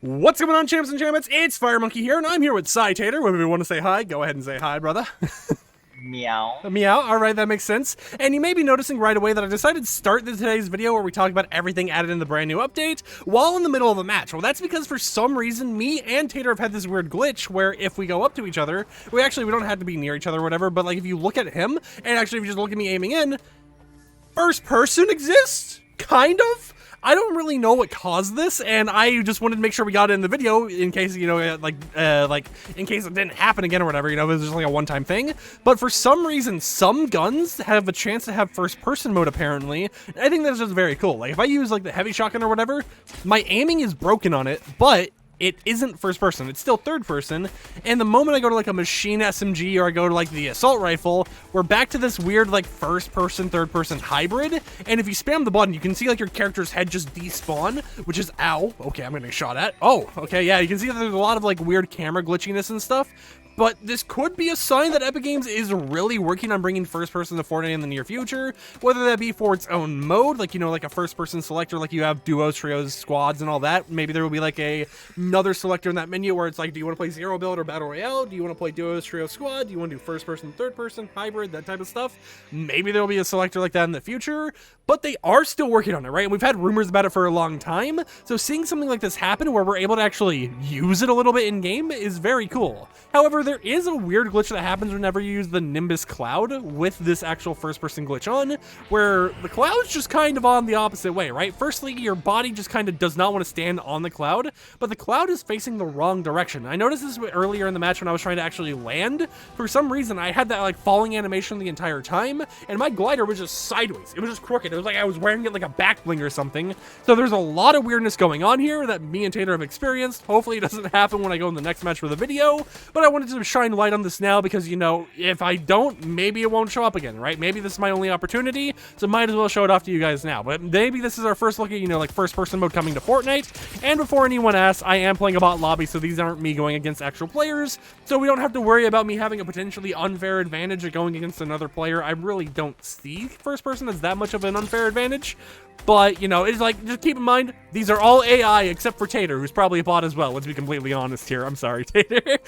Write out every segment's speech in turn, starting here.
What's going on, champs and champions? It's FireMonkey here, and I'm here with Tater. Whether you want to say hi, go ahead and say hi, brother. Meow. Meow. All right, that makes sense. And you may be noticing right away that I decided to start today's video where we talk about everything added in the brand new update while in the middle of a match. Well, that's because for some reason, me and Tater have had this weird glitch where if we go up to each other, we don't have to be near each other or whatever, but like if you look at him, and actually if you just look at me aiming in, first person exists? Kind of? I don't really know what caused this, and I just wanted to make sure we got it in the video in case, you know, in case it didn't happen again or whatever, you know, it was just like a one-time thing. But for some reason, some guns have a chance to have first-person mode, apparently. I think that's just very cool. Like, if I use, like, the heavy shotgun or whatever, my aiming is broken on it, but it isn't first person, it's still third person, and the moment I go to like a machine SMG or I go to like the assault rifle, we're back to this weird like first person, third person hybrid, and if you spam the button, you can see like your character's head just despawn, which is, ow, okay, I'm getting shot at. Oh, okay, yeah, you can see that there's a lot of like weird camera glitchiness and stuff. But this could be a sign that Epic Games is really working on bringing first person to Fortnite in the near future, whether that be for its own mode, like, you know, like a first person selector, like you have duos, trios, squads, and all that. Maybe there will be like another selector in that menu where it's like, do you want to play zero build or battle royale? Do you want to play duos, trios, squad? Do you want to do first person, third person, hybrid, that type of stuff? Maybe there will be a selector like that in the future, but they are still working on it, right? And we've had rumors about it for a long time, so seeing something like this happen where we're able to actually use it a little bit in game is very cool. However, there is a weird glitch that happens whenever you use the Nimbus cloud with this actual first-person glitch on, where the cloud's just kind of on the opposite way, right? Firstly, your body just kind of does not want to stand on the cloud, but the cloud is facing the wrong direction. I noticed this earlier in the match when I was trying to actually land. For some reason, I had that like falling animation the entire time, and my glider was just sideways. It was just crooked. It was like I was wearing it like a back bling or something. So there's a lot of weirdness going on here that me and Tater have experienced. Hopefully it doesn't happen when I go in the next match for the video, but I wanted to shine light on this now because, you know, if I don't, maybe it won't show up again, right? Maybe this is my only opportunity, so might as well show it off to you guys now. But maybe this is our first look at, you know, like first person mode coming to Fortnite. And before anyone asks, I am playing a bot lobby, so these aren't me going against actual players, so we don't have to worry about me having a potentially unfair advantage of going against another player. I really don't see first person as that much of an unfair advantage. But, you know, it's like, just keep in mind, these are all AI except for Tater, who's probably a bot as well. Let's be completely honest here. I'm sorry, Tater.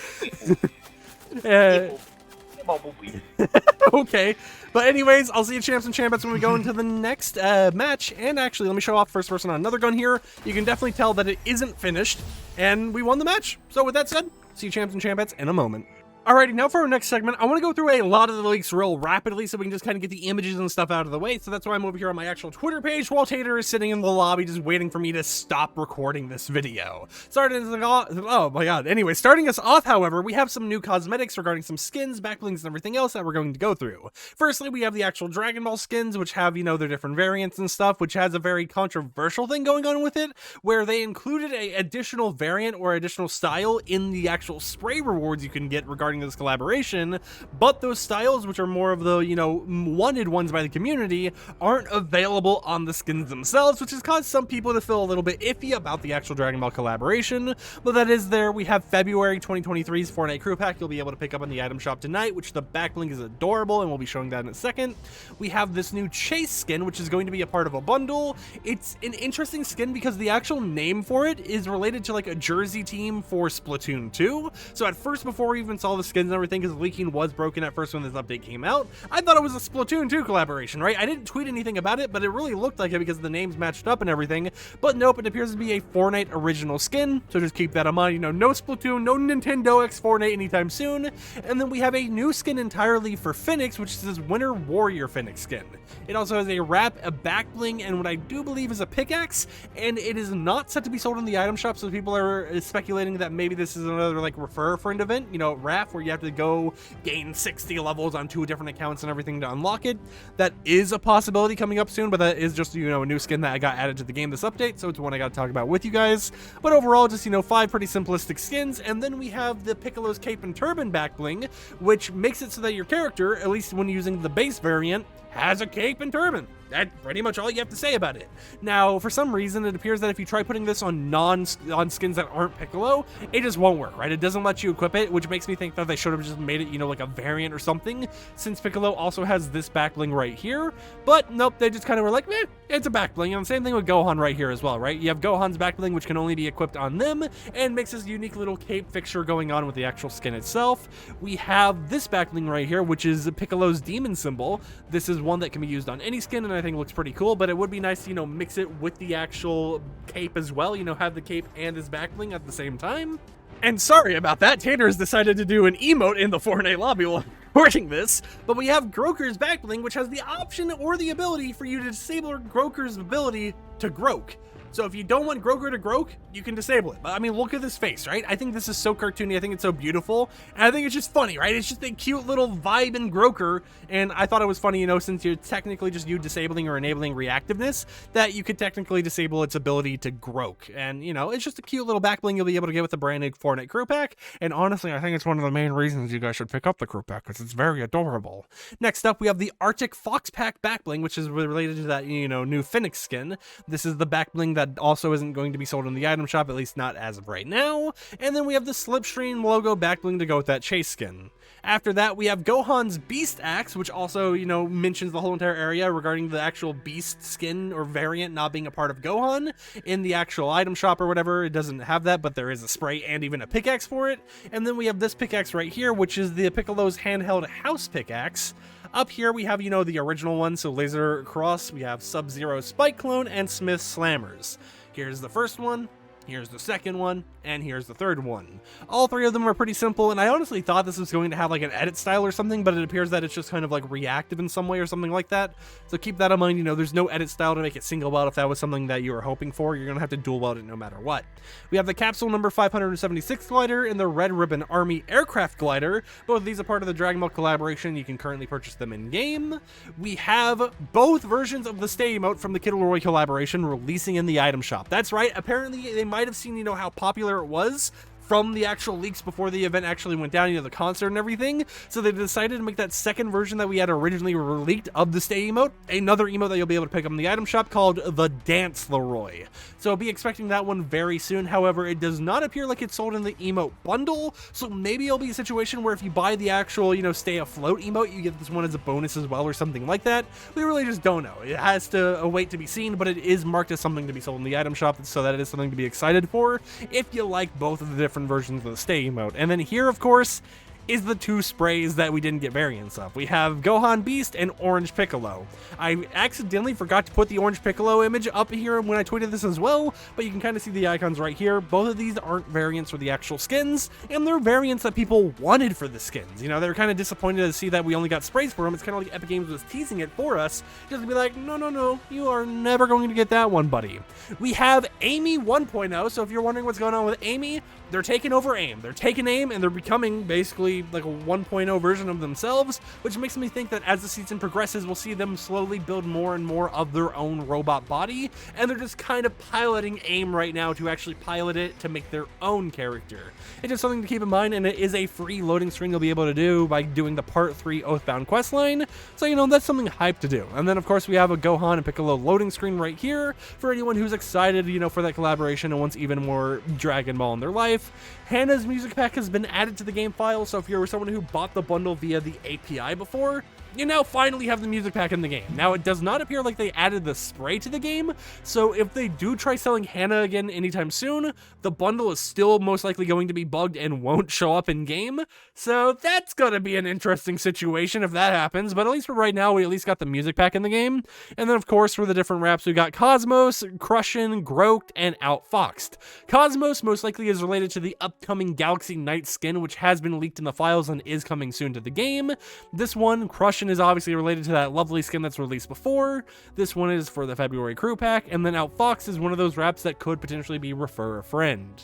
Okay, but anyways, I'll see you champs and champions when we go into the next match. And actually, let me show off first person on another gun here. You can definitely tell that it isn't finished, and we won the match. So with that said, see you champs and champions in a moment. Alrighty, now for our next segment, I want to go through a lot of the leaks real rapidly so we can just kind of get the images and stuff out of the way. So that's why I'm over here on my actual Twitter page while Tater is sitting in the lobby just waiting for me to stop recording this video. Oh my god. Anyway, starting us off, however, we have some new cosmetics regarding some skins, backblings, and everything else that we're going to go through. Firstly, we have the actual Dragon Ball skins, which have, you know, their different variants and stuff, which has a very controversial thing going on with it, where they included a additional variant or additional style in the actual spray rewards you can get regarding this collaboration, but those styles, which are more of the, you know, wanted ones by the community, aren't available on the skins themselves, which has caused some people to feel a little bit iffy about the actual Dragon Ball collaboration. But that is there. We have February 2023's Fortnite Crew Pack you'll be able to pick up in the item shop tonight, which the backlink is adorable, and we'll be showing that in a second. We have this new Chase skin, which is going to be a part of a bundle. It's an interesting skin because the actual name for it is related to like a jersey team for Splatoon 2. So at first, before we even saw the skins and everything, because leaking was broken at first when this update came out, I thought it was a Splatoon 2 collaboration, right? I didn't tweet anything about it, but it really looked like it because the names matched up and everything. But nope, it appears to be a Fortnite original skin, so just keep that in mind. You know, no Splatoon, no Nintendo X Fortnite anytime soon. And then we have a new skin entirely for Phoenix, which is this Winter Warrior Phoenix skin. It also has a wrap, a back bling, and what I do believe is a pickaxe, and it is not set to be sold in the item shop, so people are speculating that maybe this is another like refer a friend event, you know, RAF, where you have to go gain 60 levels on 2 different accounts and everything to unlock it. That is a possibility coming up soon, but that is just, you know, a new skin that I got added to the game this update, so it's one I got to talk about with you guys. But overall, just, you know, 5 pretty simplistic skins. And then we have the Piccolo's Cape and Turban back bling, which makes it so that your character, at least when using the base variant, has a cape and turban. That's pretty much all you have to say about it. Now, for some reason, it appears that if you try putting this on on skins that aren't Piccolo, it just won't work, right? It doesn't let you equip it, which makes me think that they should have just made it, you know, like a variant or something, since Piccolo also has this back bling right here. But nope, they just kind of were like, it's a back bling. And the same thing with Gohan right here as well, right? You have Gohan's back bling, which can only be equipped on them, and makes this unique little cape fixture going on with the actual skin itself. We have this back bling right here, which is Piccolo's demon symbol. This is one that can be used on any skin, and I think looks pretty cool, but it would be nice to, you know, mix it with the actual cape as well, you know, have the cape and his back bling at the same time. And sorry about that, Tanner has decided to do an emote in the Fortnite lobby while recording this, but we have Groker's back bling, which has the option or the ability for you to disable Groker's ability to Groke. So if you don't want Groker to Groke, you can disable it. But I mean, look at this face, right? I think this is so cartoony. I think it's so beautiful. And I think it's just funny, right? It's just a cute little vibe in Groker. And I thought it was funny, you know, since you're technically just you disabling or enabling reactiveness, that you could technically disable its ability to Groke. And, you know, it's just a cute little back bling you'll be able to get with the brand new Fortnite crew pack. And honestly, I think it's one of the main reasons you guys should pick up the crew pack, because it's very adorable. Next up, we have the Arctic Fox pack back bling, which is related to that, you know, new Phoenix skin. This is the back bling that also isn't going to be sold in the item shop, at least not as of right now. And then we have the Slipstream logo back bling to go with that chase skin. After that, we have Gohan's Beast Axe, which also, you know, mentions the whole entire area regarding the actual Beast skin or variant not being a part of Gohan. In the actual item shop or whatever, it doesn't have that, but there is a spray and even a pickaxe for it. And then we have this pickaxe right here, which is the Piccolo's handheld house pickaxe. Up here we have, you know, the original one, so Laser Cross, we have Sub-Zero Spike Clone, and Smith Slammers. Here's the first one, here's the second one, and here's the third one. All three of them are pretty simple, and I honestly thought this was going to have like an edit style or something, but it appears that it's just kind of like reactive in some way or something like that. So keep that in mind, you know, there's no edit style to make it single weld. If that was something that you were hoping for, you're gonna have to dual weld it no matter what. We have the capsule number 576 glider and the Red Ribbon Army aircraft glider. Both of these are part of the Dragon Ball collaboration. You can currently purchase them in game. We have both versions of the Stay emote from the Kid Leroy collaboration releasing in the item shop. That's right, apparently they might have seen, you know, how popular it was from the actual leaks before the event actually went down, you know, the concert and everything. So they decided to make that second version that we had originally leaked of the Stay emote, another emote that you'll be able to pick up in the item shop called the Dance Leroy. So be expecting that one very soon. However, it does not appear like it's sold in the emote bundle. So maybe it'll be a situation where if you buy the actual, you know, Stay Afloat emote, you get this one as a bonus as well or something like that. We really just don't know. It has to wait to be seen, but it is marked as something to be sold in the item shop, so that it is something to be excited for if you like both of the different versions of the Stay emote. And then here, of course, is the two sprays that we didn't get variants of. We have Gohan Beast and Orange Piccolo. I accidentally forgot to put the Orange Piccolo image up here when I tweeted this as well, but you can kind of see the icons right here. Both of these aren't variants for the actual skins, and they're variants that people wanted for the skins. You know, they're kind of disappointed to see that we only got sprays for them. It's kind of like Epic Games was teasing it for us, just to be like, no, you are never going to get that one, buddy. We have Amy 1.0, so if you're wondering what's going on with Amy, they're taking over AIM. They're taking AIM and they're becoming basically like a 1.0 version of themselves, which makes me think that as the season progresses, we'll see them slowly build more and more of their own robot body, and they're just kind of piloting AIM right now to actually pilot it to make their own character. It's just something to keep in mind, and it is a free loading screen you'll be able to do by doing the Part 3 Oathbound questline, so you know, that's something hype to do. And then of course we have a Gohan and Piccolo loading screen right here for anyone who's excited, you know, for that collaboration and wants even more Dragon Ball in their life. Hannah's music pack has been added to the game file, so if you're someone who bought the bundle via the API before, you now finally have the music pack in the game. Now, it does not appear like they added the spray to the game, so if they do try selling Hannah again anytime soon, the bundle is still most likely going to be bugged and won't show up in game. So that's gonna be an interesting situation if that happens, but at least for right now, we at least got the music pack in the game. And then, of course, for the different raps, we got Cosmos, Crushin', Groked, and Outfoxed. Cosmos most likely is related to the upcoming Galaxy Knight skin, which has been leaked in the files and is coming soon to the game. This one, Crushin', is obviously related to that lovely skin that's released before. This one is for the February crew pack, and then Outfoxed is one of those raps that could potentially be Refer a Friend.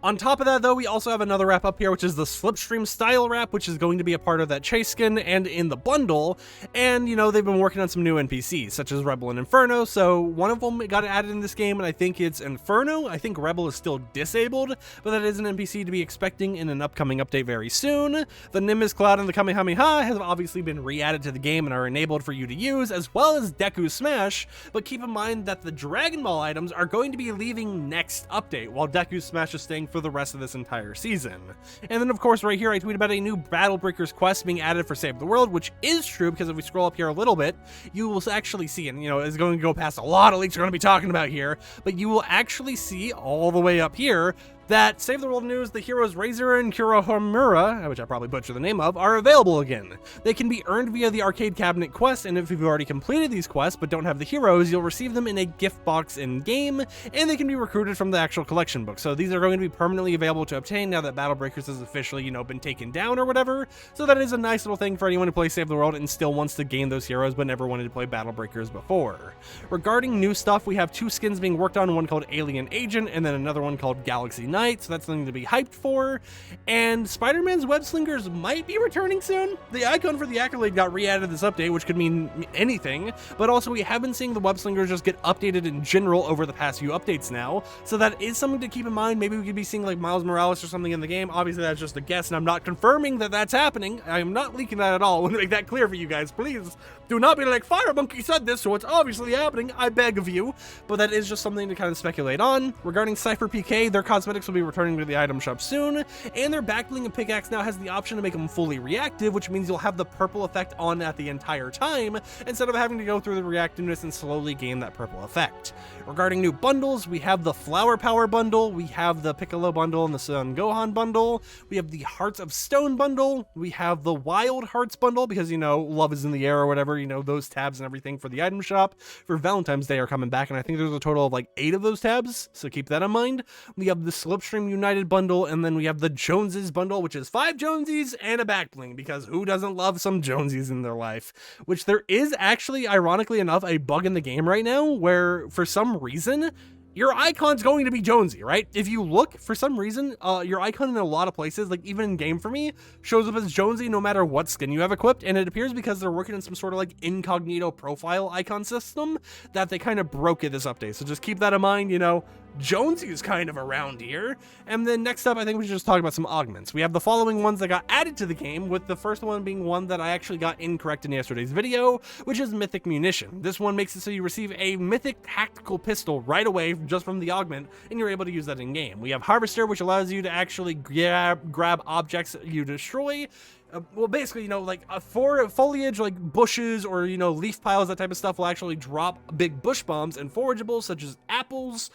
On top of that, though, we also have another wrap up here, which is the Slipstream style wrap, which is going to be a part of that chase skin and in the bundle. And, you know, they've been working on some new NPCs, such as Rebel and Inferno. So one of them got added in this game, and I think it's Inferno. I think Rebel is still disabled, but that is an NPC to be expecting in an upcoming update very soon. The Nimbus Cloud and the Kamehameha have obviously been re-added to the game and are enabled for you to use, as well as Deku Smash. But keep in mind that the Dragon Ball items are going to be leaving next update, while Deku Smash is staying for the rest of this entire season. And then of course right here I tweet about a new Battle Breakers quest being added for Save the World, which is true, because if we scroll up here a little bit, you will actually see, and you know, it's going to go past a lot of leaks we're going to be talking about here, but you will actually see all the way up here that Save the World news, the heroes Razor and Kurohomura, which I probably butchered the name of, are available again. They can be earned via the arcade cabinet quest, and if you've already completed these quests but don't have the heroes, you'll receive them in a gift box in-game, and they can be recruited from the actual collection book. So these are going to be permanently available to obtain now that Battle Breakers has officially, you know, been taken down or whatever. So that is a nice little thing for anyone who plays Save the World and still wants to gain those heroes but never wanted to play Battle Breakers before. Regarding new stuff, we have 2 skins being worked on, one called Alien Agent and then another one called Galaxy Knight, so that's something to be hyped for. And Spider-Man's web slingers might be returning soon. The icon for the accolade got re-added this update, which could mean anything, but also we have been seeing the web slingers just get updated in general over the past few updates now, so that is something to keep in mind. Maybe we could be seeing like Miles Morales or something in the game. Obviously that's just a guess, and I'm not confirming that that's happening. I am not leaking that at all. I want to make that clear for you guys. Please do not be like, FireMonkey said this, so it's obviously happening. I beg of you. But that is just something to kind of speculate on. Regarding Cypher PK, their cosmetics will be returning to the item shop soon, and their backbling and pickaxe now has the option to make them fully reactive, which means you'll have the purple effect on at the entire time, instead of having to go through the reactiveness and slowly gain that purple effect. Regarding new bundles, we have the Flower Power bundle, we have the Piccolo bundle and the Son Gohan bundle, we have the Hearts of Stone bundle, we have the Wild Hearts bundle, because, you know, love is in the air or whatever, you know, those tabs and everything for the item shop for Valentine's Day are coming back, and I think there's a total of like 8 of those tabs, so keep that in mind. We have the Slipstream United bundle, and then we have the Joneses bundle, which is 5 Jonesies and a backbling, because who doesn't love some Jonesies in their life? Which there is actually, ironically enough, a bug in the game right now where for some reason your icon's going to be Jonesy, right? If you look, for some reason, your icon in a lot of places, like even in game for me, shows up as Jonesy no matter what skin you have equipped, and it appears because they're working on some sort of like incognito profile icon system that they kind of broke it this update. So just keep that in mind, you know, Jonesy is kind of around here. And then next up, I think we should just talk about some augments. We have the following ones that got added to the game, with the first one being one that I actually got incorrect in yesterday's video, which is Mythic Munition. This one makes it so you receive a Mythic Tactical Pistol right away just from the augment, and you're able to use that in game. We have Harvester, which allows you to actually grab objects you destroy. Well, basically, you know, like for foliage, like bushes or, you know, leaf piles, that type of stuff will actually drop big bush bombs and forageables such as apples,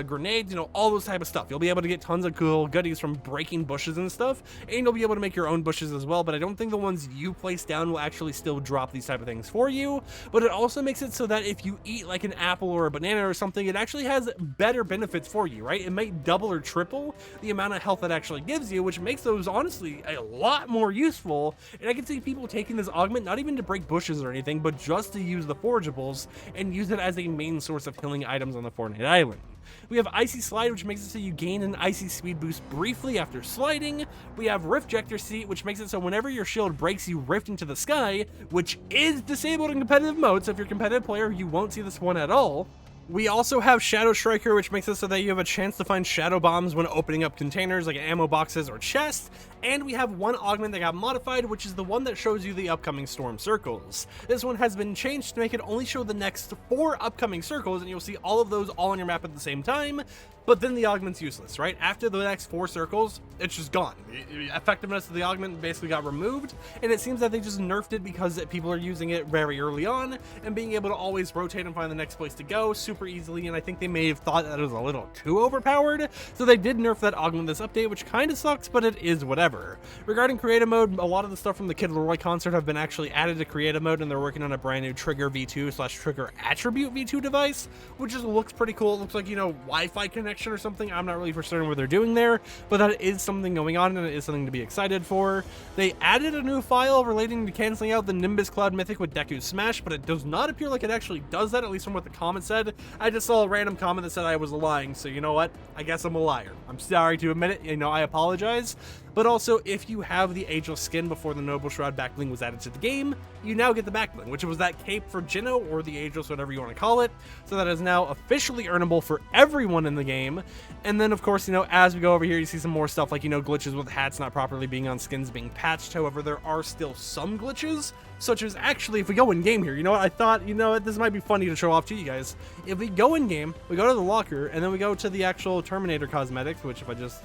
grenades, you know, all those type of stuff. You'll be able to get tons of cool goodies from breaking bushes and stuff, and you'll be able to make your own bushes as well, but I don't think the ones you place down will actually still drop these type of things for you. But it also makes it so that if you eat like an apple or a banana or something, it actually has better benefits for you, right? It might double or triple the amount of health it actually gives you, which makes those honestly a lot more useful. And I can see people taking this augment not even to break bushes or anything, but just to use the forageables and use it as a main source of healing items on the Fortnite island. We have Icy Slide, which makes it so you gain an icy speed boost briefly after sliding. We have Riftjector Seat, which makes it so whenever your shield breaks, you rift into the sky, which is disabled in competitive mode, so if you're a competitive player, you won't see this one at all. We also have Shadow Striker, which makes it so that you have a chance to find shadow bombs when opening up containers like ammo boxes or chests. And we have one augment that got modified, which is the one that shows you the upcoming storm circles. This one has been changed to make it only show the next 4 upcoming circles, and you'll see all of those all on your map at the same time. But then the augment's useless, right? After the next 4 circles, it's just gone. The effectiveness of the augment basically got removed, and it seems that they just nerfed it because people are using it very early on, and being able to always rotate and find the next place to go super easily, and I think they may have thought that it was a little too overpowered, so they did nerf that augment this update, which kind of sucks, but it is whatever. Regarding creative mode, a lot of the stuff from the Kid Leroy concert have been actually added to creative mode, and they're working on a brand new Trigger V2 / Trigger Attribute V2 device, which just looks pretty cool. It looks like, you know, Wi-Fi connection connection or something. I'm not really for certain what they're doing there, but that is something going on, and it is something to be excited for. They added a new file relating to canceling out the Nimbus Cloud Mythic with Deku's Smash, but it does not appear like it actually does that, at least from what the comment said. I just saw a random comment that said I was lying, so you know what? I guess I'm a liar. I'm sorry to admit it, you know, I apologize. But also, if you have the Ageless skin before the Noble Shroud backbling was added to the game, you now get the backbling, which was that cape for Jinno, or the Ageless, whatever you want to call it. So that is now officially earnable for everyone in the game. And then, of course, you know, as we go over here, you see some more stuff like, you know, glitches with hats not properly being on skins being patched. However, there are still some glitches, such as actually, if we go in game here, you know what, I thought, you know what, this might be funny to show off to you guys. If we go in game, we go to the locker, and then we go to the actual Terminator cosmetics, which if I just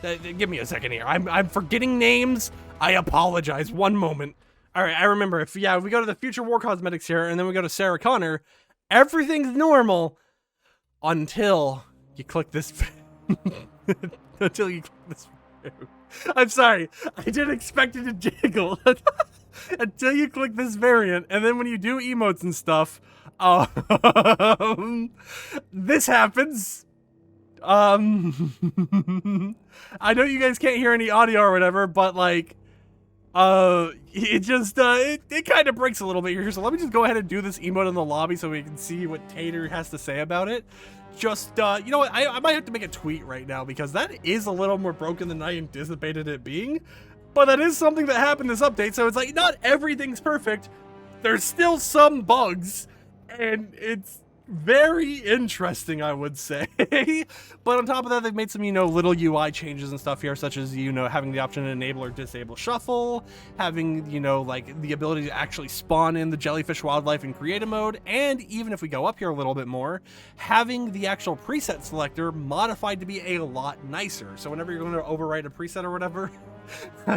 T- give me a second here. I'm forgetting names. I apologize. One moment. All right, I remember. If we go to the Future War cosmetics here, and then we go to Sarah Connor, everything's normal until you click this. Until you click this. I'm sorry. I didn't expect it to jiggle. Until you click this variant, and then when you do emotes and stuff, this happens. I know you guys can't hear any audio or whatever, but like, it just, it kind of breaks a little bit here. So let me just go ahead and do this emote in the lobby so we can see what Tater has to say about it. Just, you know what, I might have to make a tweet right now because that is a little more broken than I anticipated it being. But that is something that happened this update, so it's like, not everything's perfect. There's still some bugs, and it's very interesting, I would say. But on top of that, they've made some, you know, little UI changes and stuff here, such as, you know, having the option to enable or disable shuffle, having, you know, like the ability to actually spawn in the jellyfish wildlife in creative mode, and even if we go up here a little bit more, having the actual preset selector modified to be a lot nicer. So whenever you're going to overwrite a preset or whatever,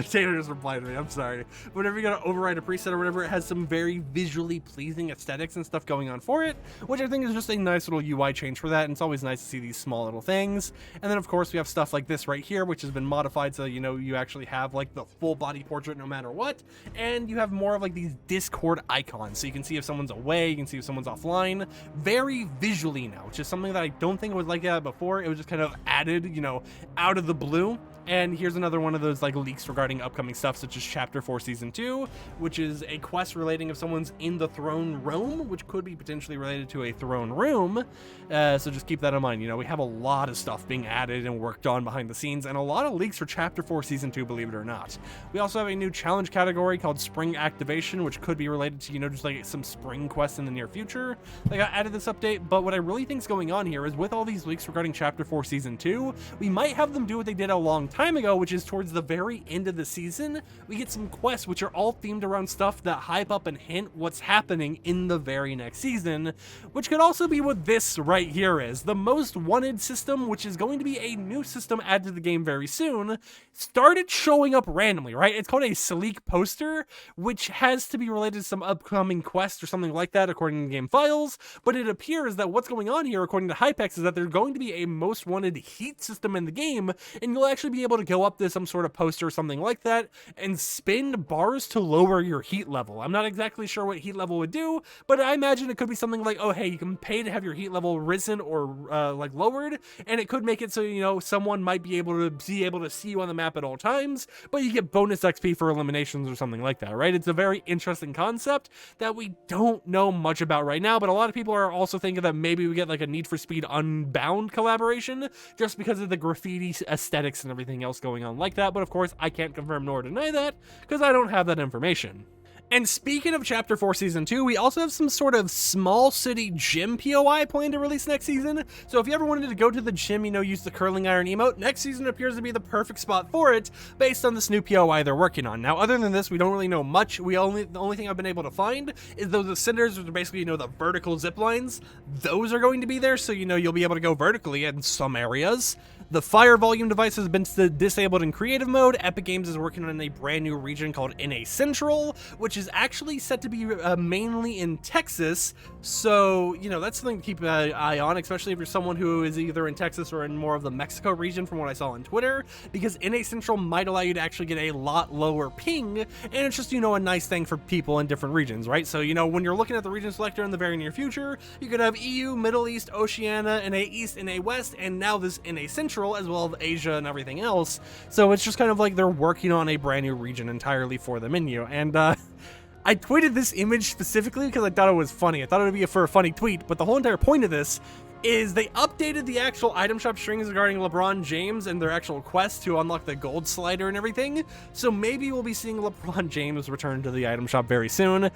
Taylor just replied to me, I'm sorry. Whenever you're going to override a preset or whatever, it has some very visually pleasing aesthetics and stuff going on for it, which I think is just a nice little UI change for that, and it's always nice to see these small little things. And then, of course, we have stuff like this right here, which has been modified so, you know, you actually have, like, the full body portrait no matter what, and you have more of, like, these Discord icons, so you can see if someone's away, you can see if someone's offline, very visually now, which is something that I don't think it was like that before. It was just kind of added, you know, out of the blue. And here's another one of those like leaks regarding upcoming stuff, such as Chapter 4 Season 2, which is a quest relating if someone's in the throne room, which could be potentially related to a throne room. So just keep that in mind. You know, we have a lot of stuff being added and worked on behind the scenes, and a lot of leaks for Chapter 4 Season 2, believe it or not. We also have a new challenge category called Spring Activation, which could be related to, you know, just like some spring quests in the near future. They got added this update, but what I really think is going on here is with all these leaks regarding Chapter 4 Season 2, we might have them do what they did a long time ago, which is towards the very end of the season, we get some quests which are all themed around stuff that hype up and hint what's happening in the very next season, which could also be what this right here is. The Most Wanted system, which is going to be a new system added to the game very soon, started showing up randomly, right? It's called a sleek poster, which has to be related to some upcoming quest or something like that according to game files, but it appears that what's going on here according to Hypex is that there's going to be a Most Wanted heat system in the game, and you'll actually be able to go up to some sort of poster or something like that and spin bars to lower your heat level. I'm not exactly sure what heat level would do, but I imagine it could be something like, oh hey, you can pay to have your heat level risen or like lowered, and it could make it so, you know, someone might be able to see you on the map at all times, but you get bonus XP for eliminations or something like that, right? It's a very interesting concept that we don't know much about right now, but a lot of people are also thinking that maybe we get like a Need for Speed Unbound collaboration just because of the graffiti aesthetics and everything else going on like that. But of course, I can't confirm nor deny that because I don't have that information. And speaking of Chapter 4 Season 2, we also have some sort of small city gym POI planned to release next season. So if you ever wanted to go to the gym, you know, use the curling iron emote, next season appears to be the perfect spot for it based on this new POI they're working on. Now, other than this, we don't really know much. The only thing I've been able to find is those ascenders, which are basically, you know, the vertical zip lines. Those are going to be there, so, you know, you'll be able to go vertically in some areas. The fire volume device has been disabled in creative mode. Epic Games is working on a brand new region called NA Central, which which is actually set to be mainly in Texas. So, you know, that's something to keep an eye on, especially if you're someone who is either in Texas or in more of the Mexico region from what I saw on Twitter, because NA Central might allow you to actually get a lot lower ping, and it's just, you know, a nice thing for people in different regions, right? So, you know, when you're looking at the region selector in the very near future, you could have EU, Middle East, Oceania, NA East, NA West, and now this NA Central, as well as Asia and everything else. So it's just kind of like they're working on a brand new region entirely for the menu. And I tweeted this image specifically because I thought it was funny. I thought it would be for a funny tweet, but the whole entire point of this is they updated the actual item shop strings regarding LeBron James and their actual quest to unlock the gold slider and everything. So maybe we'll be seeing LeBron James return to the item shop very soon.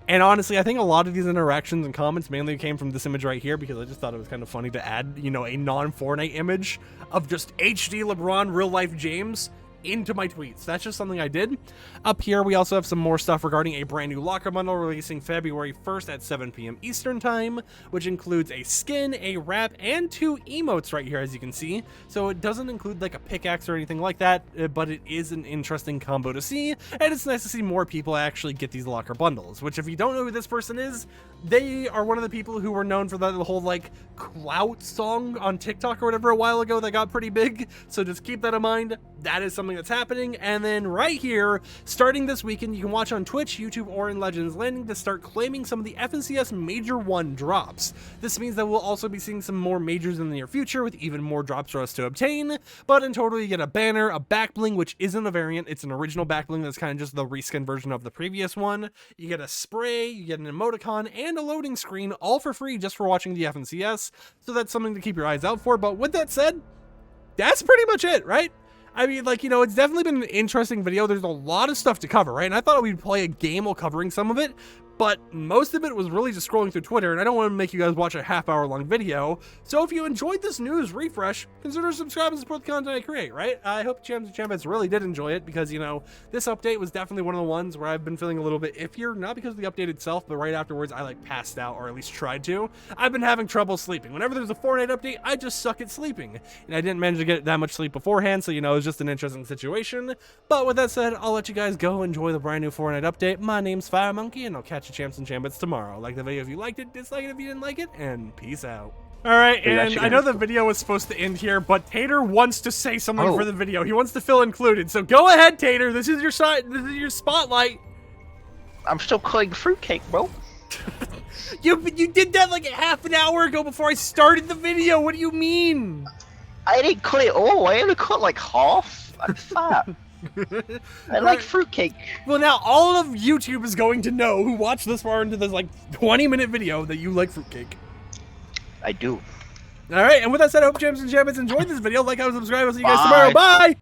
And honestly, I think a lot of these interactions and comments mainly came from this image right here, because I just thought it was kind of funny to add, you know, a non-Fortnite image of just HD LeBron real life James into my tweets. That's just something I did. Up here, we also have some more stuff regarding a brand new locker bundle releasing February 1st at 7 p.m. Eastern time, which includes a skin, a wrap, and 2 emotes right here, as you can see. So it doesn't include like a pickaxe or anything like that, but it is an interesting combo to see, and it's nice to see more people actually get these locker bundles, which if you don't know who this person is, they are one of the people who were known for the whole like clout song on TikTok or whatever a while ago that got pretty big. So just keep that in mind. That is something that's happening. And then right here, starting this weekend, you can watch on Twitch, YouTube, or in Legends Landing to start claiming some of the FNCS Major 1 drops. This means that we'll also be seeing some more majors in the near future with even more drops for us to obtain. But in total, you get a banner, a back bling, which isn't a variant. It's an original back bling that's kind of just the reskin version of the previous one. You get a spray, you get an emoticon, and a loading screen, all for free just for watching the FNCS. So that's something to keep your eyes out for. But with that said, that's pretty much it, right? I mean, like, you know, it's definitely been an interesting video. There's a lot of stuff to cover, right? And I thought we'd play a game while covering some of it, but most of it was really just scrolling through Twitter, and I don't want to make you guys watch a half-hour-long video. So if you enjoyed this news refresh, consider subscribing and support the content I create, right? I hope Champs and Champions really did enjoy it, because, you know, this update was definitely one of the ones where I've been feeling a little bit iffier, not because of the update itself, but right afterwards I, like, passed out, or at least tried to. I've been having trouble sleeping. Whenever there's a Fortnite update, I just suck at sleeping, and I didn't manage to get that much sleep beforehand, so, you know, it was just an interesting situation. But with that said, I'll let you guys go enjoy the brand new Fortnite update. My name's FireMonkey, and I'll catch you Champs and Champions tomorrow. Like the video if you liked it, dislike it if you didn't like it, and peace out. Alright, and I know the video was supposed to end here, but Tater wants to say something for the video. He wants to feel included, so go ahead, Tater. This is your spotlight. I'm still cutting fruitcake, bro. You did that like half an hour ago before I started the video. What do you mean? I didn't cut it all. I only cut like half. I'm fat. I like fruitcake. Well, now all of YouTube is going to know, who watched this far into this like 20-minute video, that you like fruitcake. I do. Alright, and with that said, I hope Champs and Champions enjoyed this video. Like, how subscribe. I'll see you guys tomorrow. Bye!